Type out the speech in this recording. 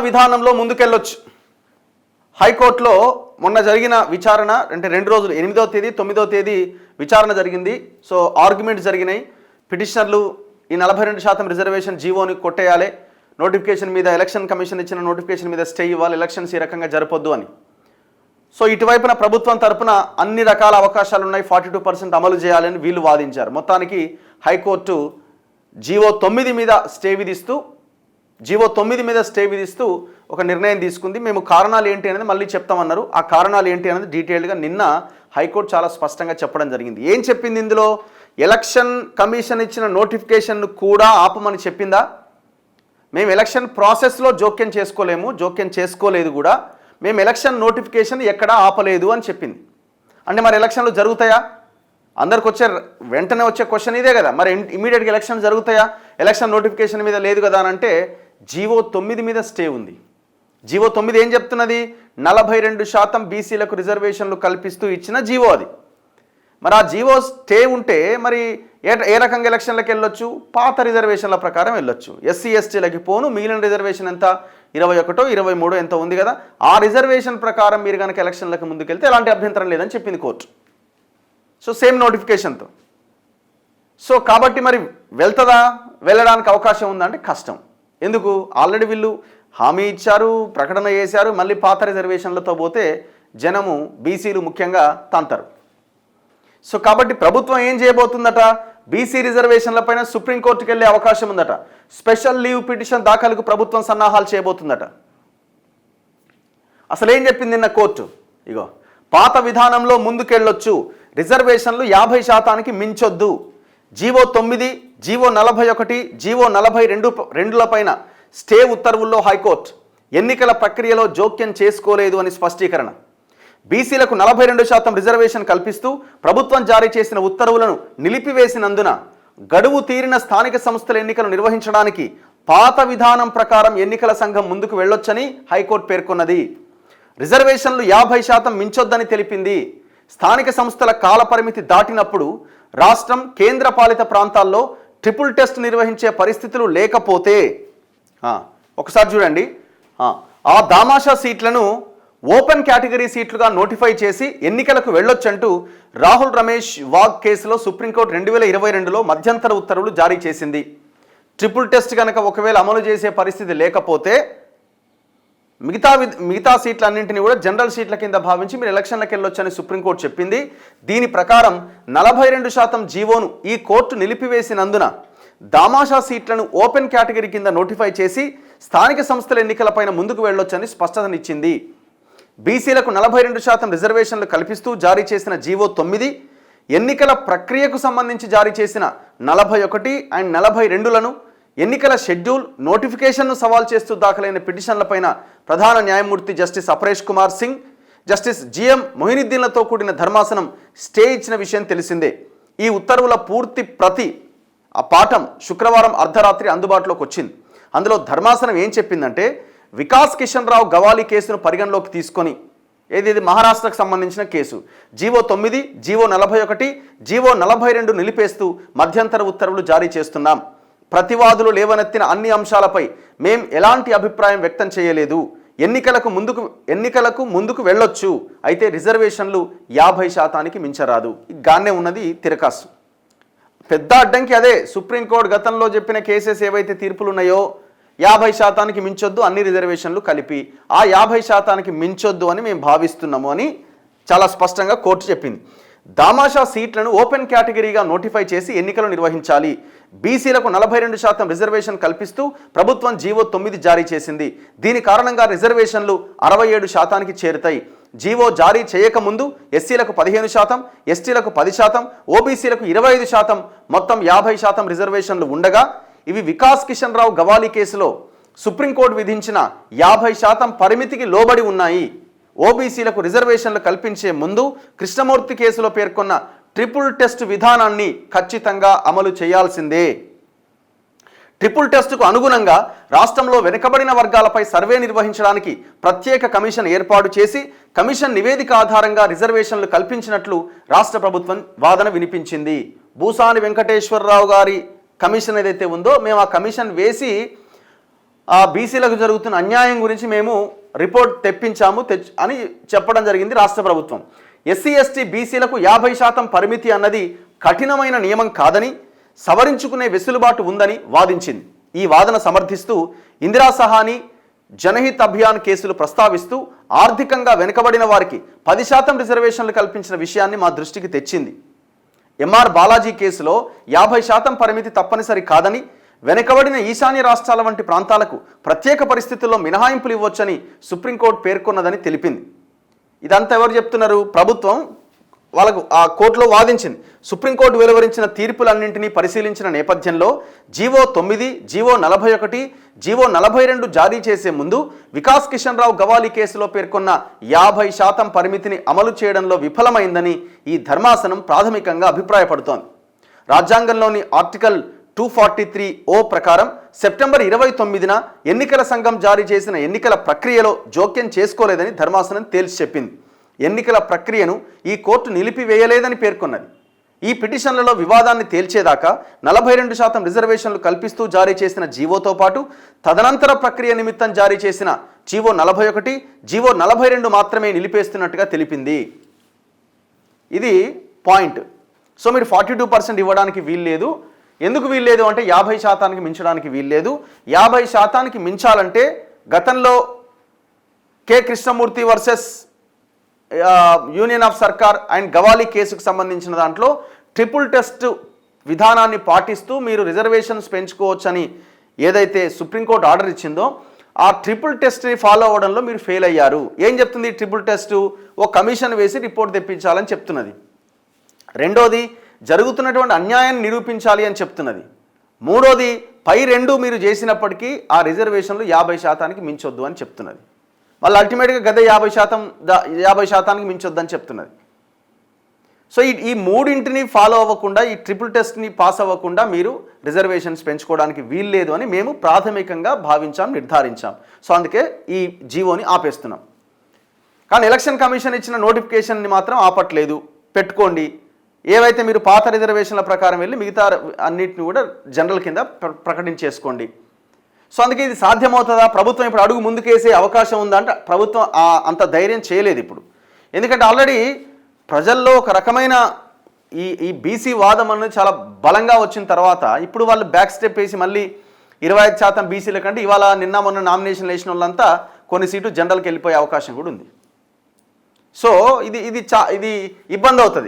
విధానంలో ముందుకెళ్ళొచ్చు. హైకోర్టులో మొన్న జరిగిన విచారణ అంటే 2 రోజులు 8వ తేదీ 9వ తేదీ విచారణ జరిగింది. సో ఆర్గ్యుమెంట్స్ జరిగినాయి. పిటిషనర్లు ఈ 42% రిజర్వేషన్ జీవోని కొట్టేయాలి, నోటిఫికేషన్ మీద ఎలక్షన్ కమిషన్ ఇచ్చిన నోటిఫికేషన్ మీద స్టే ఇవ్వాలి, ఎలక్షన్స్ ఈ రకంగా జరపొద్దు అని. సో ఇటువైపున ప్రభుత్వం తరపున అన్ని రకాల అవకాశాలు ఉన్నాయి, 42% అమలు చేయాలని వీళ్ళు వాదించారు. మొత్తానికి హైకోర్టు జీవో 9 మీద స్టే విధిస్తూ ఒక నిర్ణయం తీసుకుంది. మేము కారణాలు ఏంటి అనేది మళ్ళీ చెప్తామన్నారు. ఆ కారణాలు ఏంటి అనేది డీటెయిల్డ్గా నిన్న హైకోర్టు చాలా స్పష్టంగా చెప్పడం జరిగింది. ఏం చెప్పింది ఇందులో? ఎలక్షన్ కమిషన్ ఇచ్చిన నోటిఫికేషన్ను కూడా ఆపమని చెప్పిందా? మేము ఎలక్షన్ ప్రాసెస్లో జోక్యం చేసుకోలేదు కూడా, మేము ఎలక్షన్ నోటిఫికేషన్ ఎక్కడా ఆపలేదు అని చెప్పింది. అంటే మరి ఎలక్షన్లు జరుగుతాయా? అందరికి వెంటనే వచ్చే క్వశ్చన్ ఇదే కదా. మరి ఇమీడియట్గా ఎలక్షన్ జరుగుతాయా? ఎలక్షన్ నోటిఫికేషన్ మీద లేదు కదా అని అంటే జీవో 9 మీద స్టే ఉంది. జీవో 9 ఏం చెప్తున్నది? 42% బీసీలకు రిజర్వేషన్లు కల్పిస్తూ ఇచ్చిన జీవో అది. మరి ఆ జీవో స్టే ఉంటే మరి ఏ రకంగా ఎలక్షన్లకు వెళ్ళొచ్చు? పాత రిజర్వేషన్ల ప్రకారం వెళ్ళొచ్చు. ఎస్సీ ఎస్టీలకి పోను, మిగిలిన రిజర్వేషన్ ఎంత 21, 23 ఎంత ఉంది కదా, ఆ రిజర్వేషన్ ప్రకారం మీరు కనుక ఎలక్షన్లకు ముందుకెళ్తే ఎలాంటి అభ్యంతరం లేదని చెప్పింది కోర్టు. సో సేమ్ నోటిఫికేషన్తో. సో కాబట్టి మరి వెళ్ళడానికి అవకాశం ఉందంటే కష్టం. ఎందుకు? ఆల్రెడీ వీళ్ళు హామీ ఇచ్చారు, ప్రకటన చేశారు, మళ్ళీ పాత రిజర్వేషన్లతో పోతే జనము బీసీలు ముఖ్యంగా తంతారు. సో కాబట్టి ప్రభుత్వం ఏం చేయబోతుందట? బీసీ రిజర్వేషన్లపైన సుప్రీంకోర్టుకు వెళ్ళే అవకాశం ఉందట. స్పెషల్ లీవ్ పిటిషన్ దాఖలుకు ప్రభుత్వం సన్నాహాలు చేయబోతుందట. అసలు ఏం చెప్పింది నిన్న కోర్టు? ఇగో, పాత విధానంలో ముందుకెళ్ళొచ్చు, రిజర్వేషన్లు 50% మించొద్దు. జీవో 9, జీవో 41, జీవో 42 స్టే ఉత్తర్వుల్లో హైకోర్టు ఎన్నికల ప్రక్రియలో జోక్యం చేసుకోలేదు అని స్పష్టీకరణ. బీసీలకు 42% రిజర్వేషన్ కల్పిస్తూ ప్రభుత్వం జారీ చేసిన ఉత్తర్వులను నిలిపివేసినందున గడువు తీరిన స్థానిక సంస్థల ఎన్నికలు నిర్వహించడానికి పాత విధానం ప్రకారం ఎన్నికల సంఘం ముందుకు వెళ్ళొచ్చని హైకోర్టు పేర్కొన్నది. రిజర్వేషన్లు 50% మించొద్దని తెలిపింది. స్థానిక సంస్థల కాలపరిమితి దాటినప్పుడు రాష్ట్రం, కేంద్ర పాలిత ప్రాంతాల్లో ట్రిపుల్ టెస్ట్ నిర్వహించే పరిస్థితులు లేకపోతే ఒకసారి చూడండి, ఆ దామాషా సీట్లను ఓపెన్ కేటగిరీ సీట్లుగా నోటిఫై చేసి ఎన్నికలకు వెళ్ళొచ్చంటూ రాహుల్ రమేష్ వాగ్ కేసులో సుప్రీంకోర్టు 2022లో మధ్యంతర ఉత్తర్వులు జారీ చేసింది. ట్రిపుల్ టెస్ట్ కనుక ఒకవేళ అమలు చేసే పరిస్థితి లేకపోతే మిగతా సీట్లన్నింటినీ కూడా జనరల్ సీట్ల కింద భావించి మీరు ఎలక్షన్లకు వెళ్ళొచ్చని సుప్రీంకోర్టు చెప్పింది. దీని ప్రకారం 42% జీవోను ఈ కోర్టు నిలిపివేసినందున దామాషా సీట్లను ఓపెన్ కేటగిరీ కింద నోటిఫై చేసి స్థానిక సంస్థల ఎన్నికలపైన ముందుకు వెళ్ళొచ్చని స్పష్టతనిచ్చింది. బీసీలకు 42% రిజర్వేషన్లు కల్పిస్తూ జారీ చేసిన జీవో 9, ఎన్నికల ప్రక్రియకు సంబంధించి జారీ చేసిన 41 అండ్ 42లను ఎన్నికల షెడ్యూల్, నోటిఫికేషన్ను సవాల్ చేస్తూ దాఖలైన పిటిషన్లపైన ప్రధాన న్యాయమూర్తి justice Aparesh Kumar Singh, justice G M మొహినుద్దీన్లతో కూడిన ధర్మాసనం స్టే ఇచ్చిన విషయం తెలిసిందే. ఈ ఉత్తర్వుల పూర్తి ప్రతి పాఠం శుక్రవారం అర్ధరాత్రి అందుబాటులోకి వచ్చింది. అందులో ధర్మాసనం ఏం చెప్పిందంటే, వికాస్ కిషన్ రావు గవాలీ కేసును పరిగణలోకి తీసుకొని, ఏది మహారాష్ట్రకు సంబంధించిన కేసు, జీవో 9, జీవో 41, జీవో 42 నిలిపేస్తూ మధ్యంతర ఉత్తర్వులు జారీ చేస్తున్నాం. ప్రతివాదులు లేవనెత్తిన అన్ని అంశాలపై మేం ఎలాంటి అభిప్రాయం వ్యక్తం చేయలేదు. ఎన్నికలకు ముందుకు వెళ్ళొచ్చు, అయితే రిజర్వేషన్లు 50%కి మించరాదు. గానే ఉన్నది తిరకాసు. పెద్ద అడ్డంకి అదే. సుప్రీంకోర్టు గతంలో చెప్పిన కేసెస్ ఏవైతే తీర్పులు ఉన్నాయో 50%కి మించొద్దు అన్ని రిజర్వేషన్లు కలిపి, ఆ 50%కి మించొద్దు అని మేము భావిస్తున్నాము అని చాలా స్పష్టంగా కోర్టు చెప్పింది. దామాషా సీట్లను ఓపెన్ కేటగిరీగా నోటిఫై చేసి ఎన్నికలు నిర్వహించాలి. బీసీలకు 42% రిజర్వేషన్ కల్పిస్తూ ప్రభుత్వం జీవో 9 జారీ చేసింది. దీని కారణంగా రిజర్వేషన్లు 67%కి చేరుతాయి. జీవో జారీ చేయకముందు ఎస్సీలకు 15%, ఎస్టీలకు 10%, ఓబీసీలకు 25%, మొత్తం 50% రిజర్వేషన్లు ఉండగా ఇవి వికాస్ కిషన్ రావు గవాలీ కేసులో సుప్రీంకోర్టు విధించిన 50% పరిమితికి లోబడి ఉన్నాయి. ఓబీసీలకు రిజర్వేషన్లు కల్పించే ముందు కృష్ణమూర్తి కేసులో పేర్కొన్న ట్రిపుల్ టెస్ట్ విధానాన్ని ఖచ్చితంగా అమలు చేయాల్సిందే. ట్రిపుల్ టెస్టుకు అనుగుణంగా రాష్ట్రంలో వెనుకబడిన వర్గాలపై సర్వే నిర్వహించడానికి ప్రత్యేక కమిషన్ ఏర్పాటు చేసి కమిషన్ నివేదిక ఆధారంగా రిజర్వేషన్లు కల్పించినట్లు రాష్ట్ర ప్రభుత్వం వాదన వినిపించింది. భూసాని వెంకటేశ్వరరావు గారి కమిషన్ ఏదైతే ఉందో మేము ఆ కమిషన్ వేసి ఆ బీసీలకు జరుగుతున్న అన్యాయం గురించి మేము రిపోర్ట్ తెప్పించాము అని చెప్పడం జరిగింది రాష్ట్ర ప్రభుత్వం. ఎస్సీ ఎస్టీ బీసీలకు 50% పరిమితి అన్నది కఠినమైన నియమం కాదని, సవరించుకునే వెసులుబాటు ఉందని వాదించింది. ఈ వాదన సమర్థిస్తూ ఇందిరా సహాని జనహిత్ అభియాన్ కేసులు ప్రస్తావిస్తూ ఆర్థికంగా వెనుకబడిన వారికి 10% రిజర్వేషన్లు కల్పించిన విషయాన్ని మా దృష్టికి తెచ్చింది. ఎంఆర్ బాలాజీ కేసులో 50% పరిమితి తప్పనిసరి కాదని, వెనుకబడిన ఈశాన్య రాష్ట్రాల వంటి ప్రాంతాలకు ప్రత్యేక పరిస్థితుల్లో మినహాయింపులు ఇవ్వొచ్చని సుప్రీంకోర్టు పేర్కొన్నదని తెలిపింది. ఇదంతా ఎవరు చెప్తున్నారు? ప్రభుత్వం వాళ్ళకు ఆ కోర్టులో వాదించింది. సుప్రీంకోర్టు వెలువరించిన తీర్పులన్నింటినీ పరిశీలించిన నేపథ్యంలో జీవో 9, జీవో 41, జీవో 42 జారీ చేసే ముందు వికాస్ కిషన్ రావు గవాలి కేసులో పేర్కొన్న 50% పరిమితిని అమలు చేయడంలో విఫలమైందని ఈ ధర్మాసనం ప్రాథమికంగా అభిప్రాయపడుతోంది. రాజ్యాంగంలోని ఆర్టికల్ 243(o) ప్రకారం సెప్టెంబర్ 29న ఎన్నికల సంఘం జారీ చేసిన ఎన్నికల ప్రక్రియలో జోక్యం చేసుకోలేదని ధర్మాసనం తేల్చి చెప్పింది. ఎన్నికల ప్రక్రియను ఈ కోర్టు నిలిపివేయలేదని పేర్కొన్నది. ఈ పిటిషన్లలో వివాదాన్ని తేల్చేదాకా 42% రిజర్వేషన్లు కల్పిస్తూ జారీ చేసిన జీవోతో పాటు తదనంతర ప్రక్రియ నిమిత్తం జారీ చేసిన జీవో 41, జీవో 42 మాత్రమే నిలిపేస్తున్నట్టుగా తెలిపింది. ఇది పాయింట్. సో మీరు 42% ఇవ్వడానికి వీల్లేదు. ఎందుకు వీల్లేదు అంటే 50%కి మించడానికి వీల్లేదు. 50%కి మించాలంటే గతంలో K Krishnamurthy versus union of సర్కార్ అండ్ గవాలి కేసుకు సంబంధించిన దాంట్లో ట్రిపుల్ టెస్ట్ విధానాన్ని పాటిస్తూ మీరు రిజర్వేషన్స్ పెంచుకోవచ్చని ఏదైతే సుప్రీంకోర్టు ఆర్డర్ ఇచ్చిందో ఆ ట్రిపుల్ టెస్ట్ని ఫాలో అవ్వడంలో మీరు ఫెయిల్ అయ్యారు. ఏం చెప్తుంది ట్రిపుల్ టెస్ట్? ఓ కమిషన్ వేసి రిపోర్ట్ తెప్పించాలని చెప్తున్నది. రెండోది జరుగుతున్నటువంటి అన్యాయాన్ని నిరూపించాలి అని చెప్తున్నది. మూడోది పై రెండు మీరు చేసినప్పటికీ ఆ రిజర్వేషన్లు 50%కి మించొద్దు అని చెప్తున్నది. వాళ్ళు అల్టిమేట్గా గదే 50%కి మించొద్దని చెప్తున్నది. సో ఈ మూడింటిని ఫాలో అవ్వకుండా, ఈ ట్రిపుల్ టెస్ట్ని పాస్ అవ్వకుండా మీరు రిజర్వేషన్స్ పెంచుకోవడానికి వీల్లేదు అని మేము ప్రాథమికంగా భావించాం, నిర్ధారించాం. సో అందుకే ఈ జీవోని ఆపేస్తున్నాం. కానీ ఎలక్షన్ కమిషన్ ఇచ్చిన నోటిఫికేషన్ని మాత్రం ఆపట్లేదు. పెట్టుకోండి. ఏవైతే మీరు పాత రిజర్వేషన్ల ప్రకారం వెళ్ళి మిగతా అన్నిటిని కూడా జనరల్ కింద ప్రకటించేసుకోండి. సో అందుకే ఇది సాధ్యమవుతుందా? ప్రభుత్వం ఇప్పుడు అడుగు ముందుకేసే అవకాశం ఉందా అంటే ప్రభుత్వం అంత ధైర్యం చేయలేదు ఇప్పుడు. ఎందుకంటే ఆల్రెడీ ప్రజల్లో ఒక రకమైన ఈ బీసీ వాదం అనేది చాలా బలంగా వచ్చిన తర్వాత ఇప్పుడు వాళ్ళు బ్యాక్ స్టెప్ వేసి మళ్ళీ 25% బీసీల కంటే ఇవాళ నిన్న మొన్న నామినేషన్ వేసిన వాళ్ళంతా కొన్ని సీట్లు జనరల్కి వెళ్ళిపోయే అవకాశం కూడా ఉంది. సో ఇది ఇబ్బంది అవుతుంది.